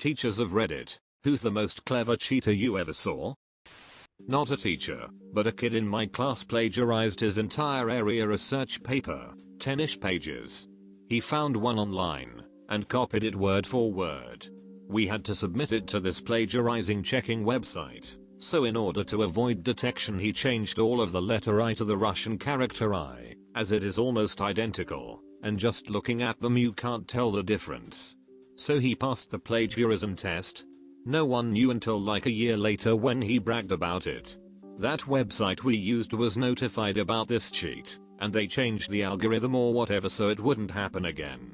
AskReddit-Teachers of Reddit, who's the most clever cheater you ever saw? Not a teacher, but a kid in my class plagiarized his entire area research paper, 10-ish pages. He found one online, and copied it word for word. We had to submit it to this plagiarizing checking website, so in order to avoid detection he changed all of the letter I to the Russian character I, as it is almost identical, and just looking at them you can't tell the difference. So he passed the plagiarism test. No one knew until like a year later when he bragged about it. That website we used was notified about this cheat, and they changed the algorithm or whatever so it wouldn't happen again.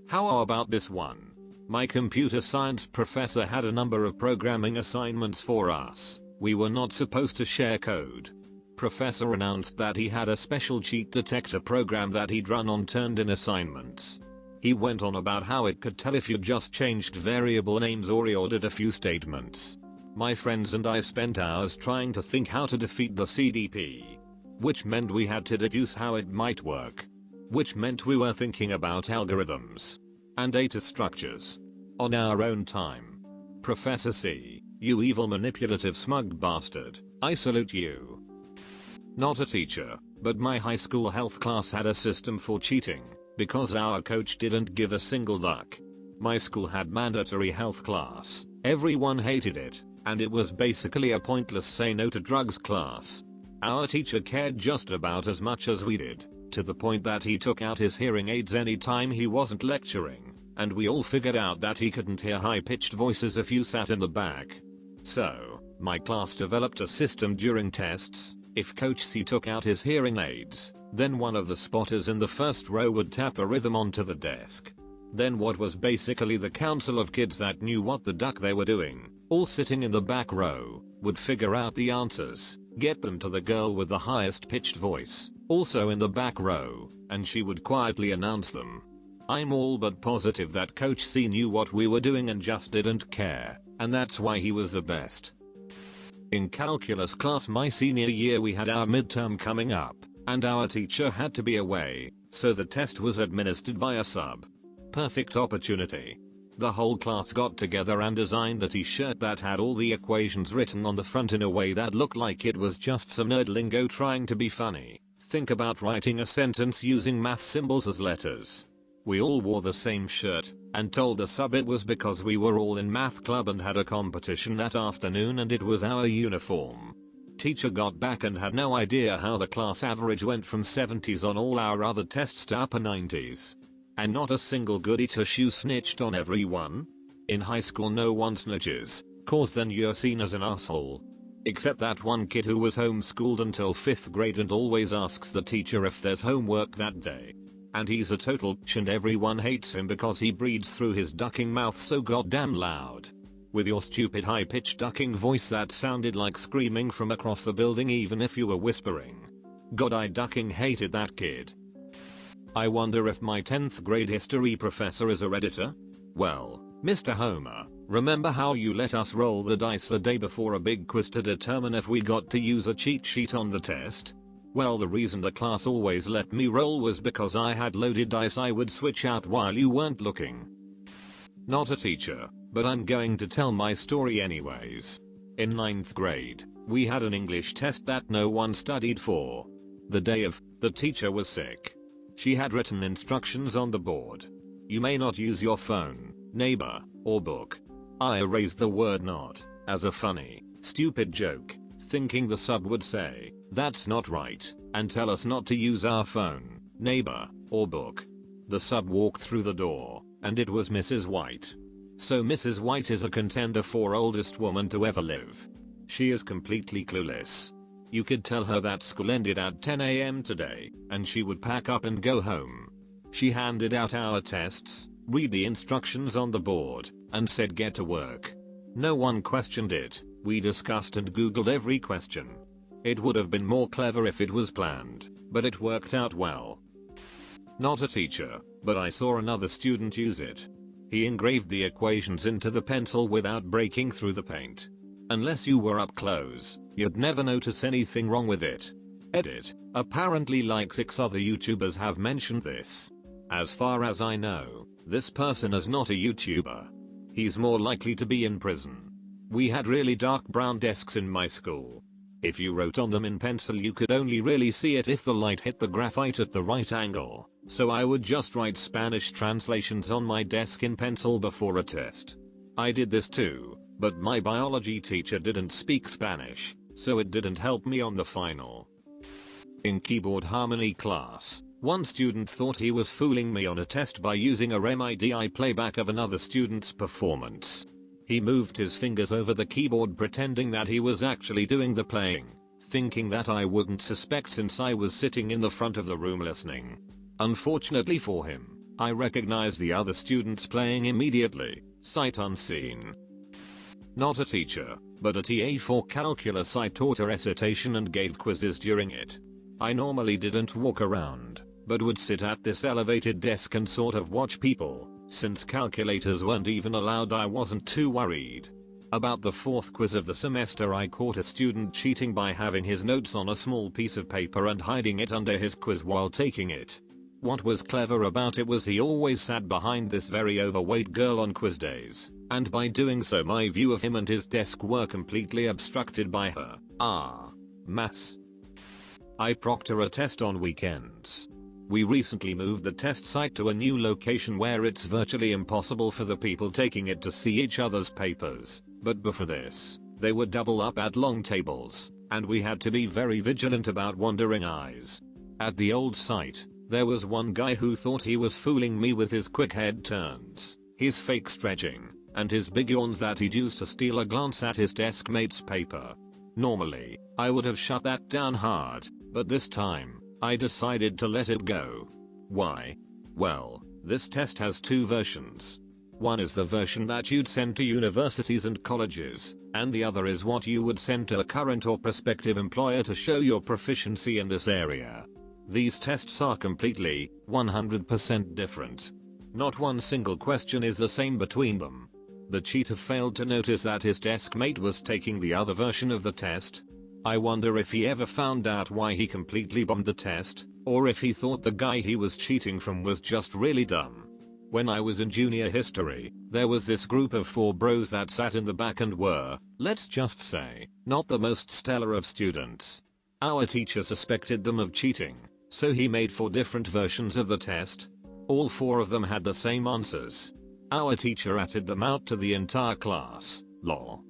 How about this one? My computer science professor had a number of programming assignments for us. We were not supposed to share code. Professor announced that he had a special cheat detector program that he'd run on turned-in assignments. He went on about how it could tell if you just changed variable names or reordered a few statements. My friends and I spent hours trying to think how to defeat the CDP. Which meant we had to deduce how it might work. Which meant we were thinking about algorithms and data structures on our own time. Professor C, you evil manipulative smug bastard, I salute you. Not a teacher, but my high school health class had a system for cheating. Because our coach didn't give a single duck. My school had mandatory health class, everyone hated it, and it was basically a pointless say no to drugs class. Our teacher cared just about as much as we did, to the point that he took out his hearing aids anytime he wasn't lecturing, and we all figured out that he couldn't hear high-pitched voices if you sat in the back. So, my class developed a system during tests. If Coach C took out his hearing aids, then one of the spotters in the first row would tap a rhythm onto the desk. Then what was basically the council of kids that knew what the duck they were doing, all sitting in the back row, would figure out the answers, get them to the girl with the highest pitched voice, also in the back row, and she would quietly announce them. I'm all but positive that Coach C knew what we were doing and just didn't care, and that's why he was the best. In calculus class my senior year we had our midterm coming up, and our teacher had to be away, so the test was administered by a sub. Perfect opportunity. The whole class got together and designed a t-shirt that had all the equations written on the front in a way that looked like it was just some nerd lingo trying to be funny. Think about writing a sentence using math symbols as letters. We all wore the same shirt, and told the sub it was because we were all in math club and had a competition that afternoon and it was our uniform. Teacher got back and had no idea how the class average went from 70s on all our other tests to upper 90s. And not a single goody two-shoe snitched on everyone. In high school no one snitches, cause then you're seen as an asshole. Except that one kid who was homeschooled until 5th grade and always asks the teacher if there's homework that day. And he's a total bitch and everyone hates him because he breathes through his ducking mouth so goddamn loud. With your stupid high-pitched ducking voice that sounded like screaming from across the building even if you were whispering. God, I ducking hated that kid. I wonder if my 10th grade history professor is a redditor? Well, Mr. Homer, remember how you let us roll the dice the day before a big quiz to determine if we got to use a cheat sheet on the test? Well, the reason the class always let me roll was because I had loaded dice I would switch out while you weren't looking. Not a teacher, but I'm going to tell my story anyways. In 9th grade, we had an English test that no one studied for. The day of, the teacher was sick. She had written instructions on the board. You may not use your phone, neighbor, or book. I erased the word not, as a funny, stupid joke, thinking the sub would say, that's not right, and tell us not to use our phone, neighbor, or book. The sub walked through the door, and it was Mrs. White. So Mrs. White is a contender for oldest woman to ever live. She is completely clueless. You could tell her that school ended at 10 AM today, and she would pack up and go home. She handed out our tests, read the instructions on the board, and said get to work. No one questioned it. We discussed and googled every question. It would have been more clever if it was planned, but it worked out well. Not a teacher, but I saw another student use it. He engraved the equations into the pencil without breaking through the paint. Unless you were up close, you'd never notice anything wrong with it. Edit. Apparently like 6 other YouTubers have mentioned this. As far as I know, this person is not a YouTuber. He's more likely to be in prison. We had really dark brown desks in my school. If you wrote on them in pencil you could only really see it if the light hit the graphite at the right angle, so I would just write Spanish translations on my desk in pencil before a test. I did this too, but my biology teacher didn't speak Spanish, so it didn't help me on the final. In keyboard harmony class, one student thought he was fooling me on a test by using a MIDI playback of another student's performance. He moved his fingers over the keyboard pretending that he was actually doing the playing, thinking that I wouldn't suspect since I was sitting in the front of the room listening. Unfortunately for him, I recognized the other students playing immediately, sight unseen. Not a teacher, but a TA for calculus. I taught a recitation and gave quizzes during it. I normally didn't walk around, but would sit at this elevated desk and sort of watch people. Since calculators weren't even allowed, I wasn't too worried. About the fourth quiz of the semester, I caught a student cheating by having his notes on a small piece of paper and hiding it under his quiz while taking it. What was clever about it was he always sat behind this very overweight girl on quiz days, and by doing so my view of him and his desk were completely obstructed by her. Maths. I proctor a test on weekends. We recently moved the test site to a new location where it's virtually impossible for the people taking it to see each other's papers, but before this, they would double up at long tables, and we had to be very vigilant about wandering eyes. At the old site, there was one guy who thought he was fooling me with his quick head turns, his fake stretching, and his big yawns that he'd used to steal a glance at his desk mate's paper. Normally, I would have shut that down hard, but this time, I decided to let it go. Why? Well, this test has two versions. One is the version that you'd send to universities and colleges, and the other is what you would send to a current or prospective employer to show your proficiency in this area. These tests are completely, 100% different. Not one single question is the same between them. The cheater failed to notice that his desk mate was taking the other version of the test. I wonder if he ever found out why he completely bombed the test, or if he thought the guy he was cheating from was just really dumb. When I was in junior history, there was this group of 4 bros that sat in the back and were, let's just say, not the most stellar of students. Our teacher suspected them of cheating, so he made 4 different versions of the test. All 4 of them had the same answers. Our teacher ratted them out to the entire class, lol.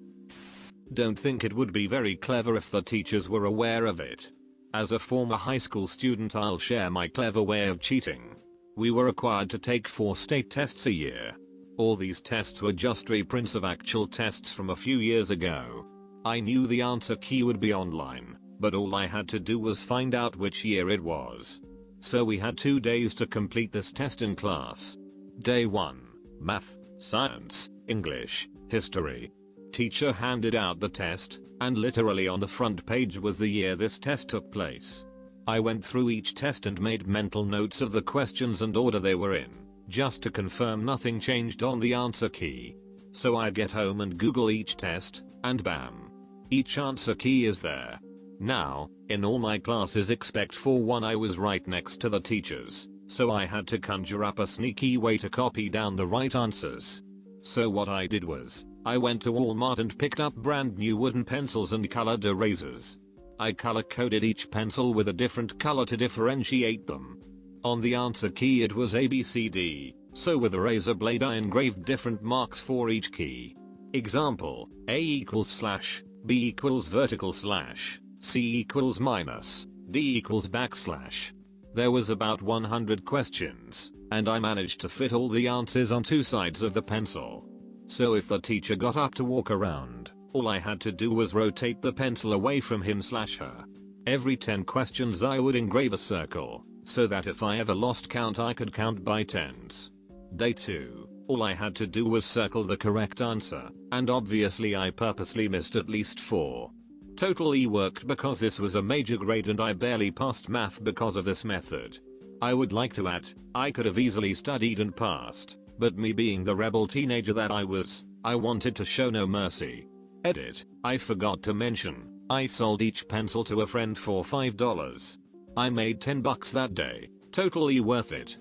Don't think it would be very clever if the teachers were aware of it. As a former high school student, I'll share my clever way of cheating. We were required to take 4 state tests a year. All these tests were just reprints of actual tests from a few years ago. I knew the answer key would be online, but all I had to do was find out which year it was. So we had 2 days to complete this test in class. Day 1. Math, Science, English, History. Teacher handed out the test, and literally on the front page was the year this test took place. I went through each test and made mental notes of the questions and order they were in, just to confirm nothing changed on the answer key. So I get home and Google each test, and bam. Each answer key is there. Now, in all my classes except for one, I was right next to the teachers, so I had to conjure up a sneaky way to copy down the right answers. So what I did was, I went to Walmart and picked up brand new wooden pencils and colored erasers. I color coded each pencil with a different color to differentiate them. On the answer key it was ABCD, so with a razor blade I engraved different marks for each key. Example, A equals slash, B equals vertical slash, C equals minus, D equals backslash. There was about 100 questions, and I managed to fit all the answers on 2 sides of the pencil. So if the teacher got up to walk around, all I had to do was rotate the pencil away from him/her. Every 10 questions I would engrave a circle, so that if I ever lost count I could count by tens. Day 2, all I had to do was circle the correct answer, and obviously I purposely missed at least 4. Totally worked because this was a major grade and I barely passed math because of this method. I would like to add, I could have easily studied and passed, but me being the rebel teenager that I was, I wanted to show no mercy. Edit, I forgot to mention, I sold each pencil to a friend for $5. I made $10 that day, totally worth it.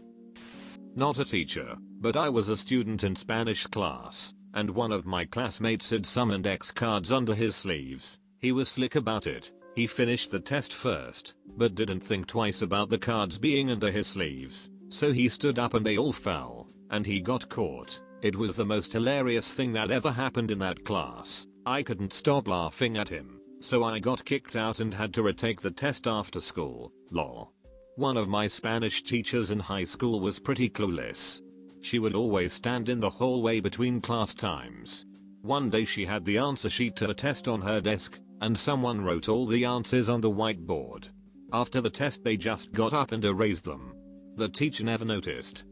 Not a teacher, but I was a student in Spanish class. and one of my classmates had some index cards under his sleeves. He was slick about it. He finished the test first, but didn't think twice about the cards being under his sleeves, so he stood up and they all fell, and he got caught. It was the most hilarious thing that ever happened in that class. I couldn't stop laughing at him, so I got kicked out and had to retake the test after school. Lol. One of my Spanish teachers in high school was pretty clueless. She would always stand in the hallway between class times. One day she had the answer sheet to a test on her desk, and someone wrote all the answers on the whiteboard. After the test they just got up and erased them. The teacher never noticed.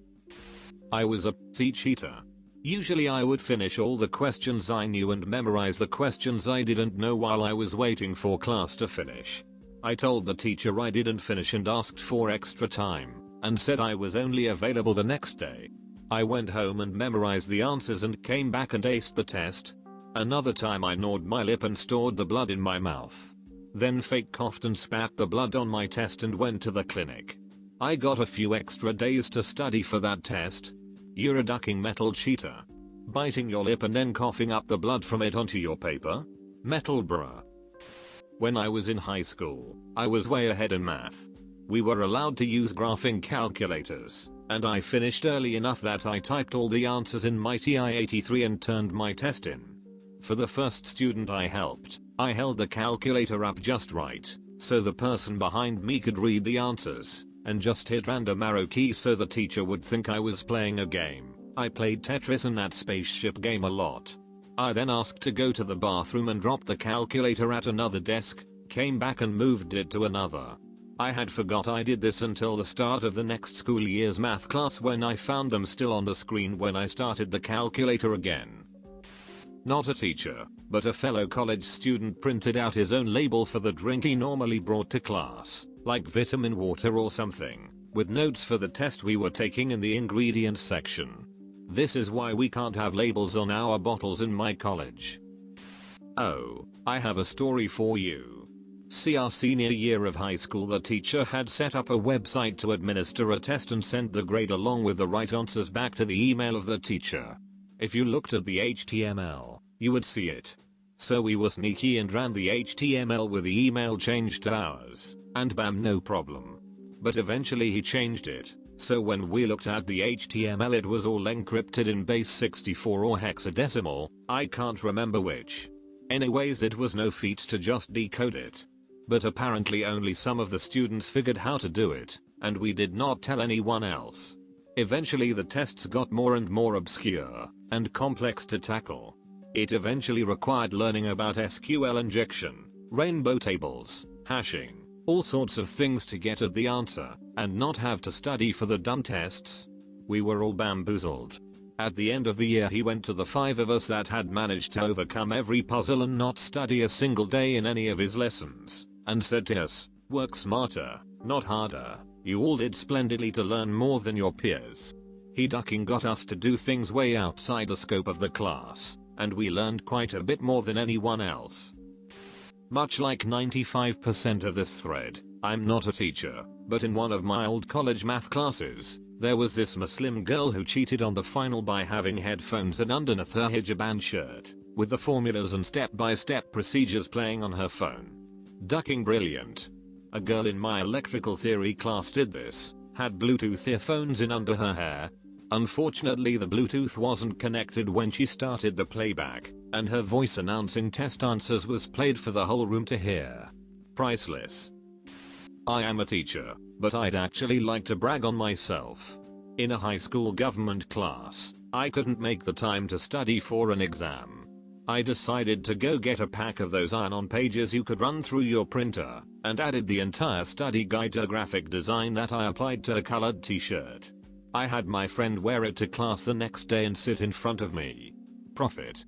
I was a PC cheater. Usually I would finish all the questions I knew and memorize the questions I didn't know while I was waiting for class to finish. I told the teacher I didn't finish and asked for extra time, and said I was only available the next day. I went home and memorized the answers and came back and aced the test. Another time I gnawed my lip and stored the blood in my mouth. Then fake coughed and spat the blood on my test and went to the clinic. I got a few extra days to study for that test. You're a ducking metal cheater. Biting your lip and then coughing up the blood from it onto your paper? Metal bruh. When I was in high school, I was way ahead in math. We were allowed to use graphing calculators, and I finished early enough that I typed all the answers in my TI-83 and turned my test in. For the first student I helped, I held the calculator up just right, so the person behind me could read the answers, and just hit random arrow keys so the teacher would think I was playing a game. I played Tetris and that spaceship game a lot. I then asked to go to the bathroom and dropped the calculator at another desk, came back and moved it to another. I had forgot I did this until the start of the next school year's math class when I found them still on the screen when I started the calculator again. Not a teacher, but a fellow college student printed out his own label for the drink he normally brought to class, like vitamin water or something, with notes for the test we were taking in the ingredients section. This is why we can't have labels on our bottles in my college. Oh, I have a story for you. See, our senior year of high school, the teacher had set up a website to administer a test and sent the grade along with the right answers back to the email of the teacher. If you looked at the HTML, you would see it. So we were sneaky and ran the HTML with the email changed to ours, and bam, no problem. But eventually he changed it, so when we looked at the HTML it was all encrypted in base 64 or hexadecimal, I can't remember which. Anyways, it was no feat to just decode it. But apparently only some of the students figured how to do it, and we did not tell anyone else. Eventually the tests got more and more obscure and complex to tackle. It eventually required learning about SQL injection, rainbow tables, hashing, all sorts of things to get at the answer, and not have to study for the dumb tests. We were all bamboozled. At the end of the year he went to the 5 of us that had managed to overcome every puzzle and not study a single day in any of his lessons, and said to us, "Work smarter, not harder. You all did splendidly to learn more than your peers." He ducking got us to do things way outside the scope of the class, and we learned quite a bit more than anyone else. Much like 95% of this thread, I'm not a teacher, but in one of my old college math classes, there was this Muslim girl who cheated on the final by having headphones and underneath her hijab and shirt, with the formulas and step-by-step procedures playing on her phone. Ducking brilliant. A girl in my electrical theory class did this, had Bluetooth earphones in under her hair. Unfortunately the Bluetooth wasn't connected when she started the playback, and her voice announcing test answers was played for the whole room to hear. Priceless. I am a teacher, but I'd actually like to brag on myself. In a high school government class, I couldn't make the time to study for an exam. I decided to go get a pack of those iron-on pages you could run through your printer, and added the entire study guide to graphic design that I applied to a colored t-shirt. I had my friend wear it to class the next day and sit in front of me. Profit.